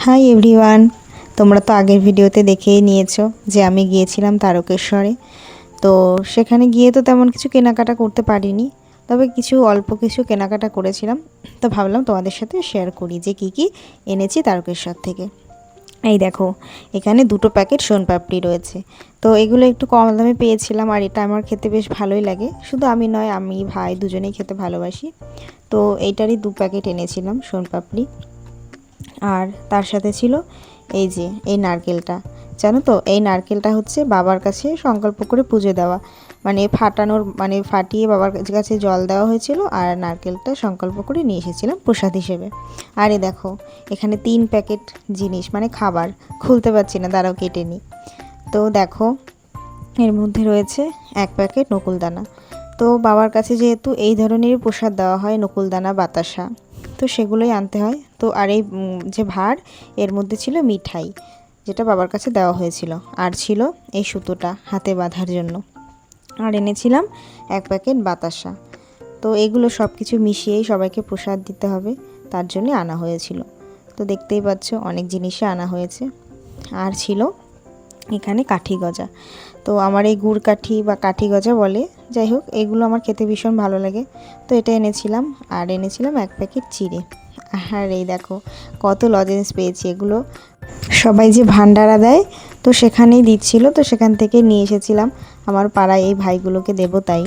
Hi everyone, তোমরা তো আগের ভিডিওতে দেখেই নিয়েছো যে আমি গিয়েছিলাম তারকেশ্বরে। তো সেখানে গিয়ে তো তেমন কিছু কেনাকাটা করতে পারিনি, তবে কিছু অল্প কিছু কেনাকাটা করেছিলাম। তো ভাবলাম তোমাদের সাথে শেয়ার করি যে কি কি এনেছি তারকেশ্বর থেকে। এই দেখো, এখানে দুটো প্যাকেট সোনপাপড়ি রয়েছে। তো এগুলো একটু কম দামে পেয়েছিলাম, আর এটা আমার খেতে বেশ ভালোই লাগে। শুধু আমি নয়, আমি ভাই দুজনেই খেতে ভালোবাসি। তো এইটারই 2 প্যাকেট এনেছিলাম সোনপাপড়ি। আর তার সাথে ছিল এই যে এই নারকেলটা। জানো তো, এই নারকেলটা হচ্ছে বাবার কাছে সংকল্প করে পুজো দেওয়া, মানে ফাটানোর, মানে ফাটিয়ে বাবার কাছে জল দেওয়া হয়েছিল, আর নারকেলটা সংকল্প করে নিয়ে এসেছিলাম প্রসাদ হিসেবে। আর এ দেখো, এখানে 3 প্যাকেট জিনিস, মানে খাবার, খুলতে পারছি না, দাঁড়াও কেটে নিই। তো দেখো, এর মধ্যে রয়েছে 1 প্যাকেট নকুলদানা। তো বাবার কাছে যেহেতু এই ধরনেরই প্রসাদ দেওয়া হয়, নকুলদানা, বাতাসা, তো সেগুলোই আনতে হয়। তো আর এই যে ভাঁড়, এর মধ্যে ছিল মিঠাই, যেটা বাবার কাছে দেওয়া হয়েছিল। আর ছিল এই সুতোটা হাতে বাঁধার জন্য। আর এনেছিলাম 1 প্যাকেট বাতাসা। তো এগুলো সব কিছু মিশিয়েই সবাইকে প্রসাদ দিতে হবে, তার জন্যে আনা হয়েছিল। তো দেখতেই পাচ্ছ অনেক জিনিসই আনা হয়েছে। আর ছিল এখানে কাঠি গজা। তো আমার এই গুড় কাঠি বা কাঠি গজা বলে, যাই হোক, এগুলো আমার খেতে ভীষণ ভালো লাগে। তো এটা এনেছিলাম। আর এনেছিলাম 1 প্যাকেট চিড়ে। আর এই দেখো, কত লজেন্স পেয়েছি। এগুলো সবাই যে ভান্ডারা দেয়, তো সেখানেই দিচ্ছিল, তো সেখান থেকে নিয়ে এসেছিলাম। আমার পাড়ায় এই ভাইগুলোকে দেবো তাই।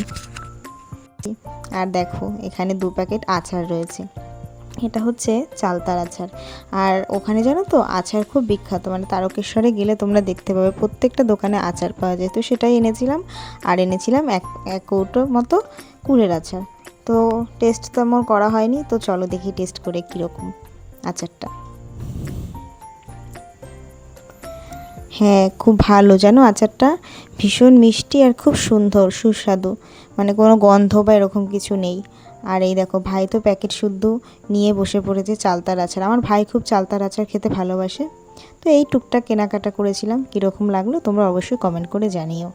আর দেখো, এখানে 2 প্যাকেট আচার রয়েছে। এটা হচ্ছে চালতার আচার। আর ওখানে জানো তো, আচার খুব বিখ্যাত, মানে তারকেশ্বরে গেলে তোমরা দেখতে পাবে প্রত্যেকটা দোকানে আচার পাওয়া যায়। তো সেটাই এনেছিলাম। আর এনেছিলাম এক কৌটো মতো কুলের আচার। তো টেস্ট তো আমার করা হয়নি, তো চলো দেখি টেস্ট করে কীরকম আচারটা। হ্যাঁ, খুব ভালো, জানো আচারটা ভীষণ মিষ্টি আর খুব সুন্দর সুস্বাদু, মানে কোনো গন্ধ বা এরকম কিছু নেই। আর এই দেখো, ভাই তো প্যাকেট শুদ্ধ নিয়ে বসে পড়েছে চালতার আচার। আমার ভাই খুব চালতার আচার খেতে ভালোবাসে। তো এই টুকটাক কেনাকাটা করেছিলাম, কীরকম লাগলো তোমরা অবশ্যই কমেন্ট করে জানিও।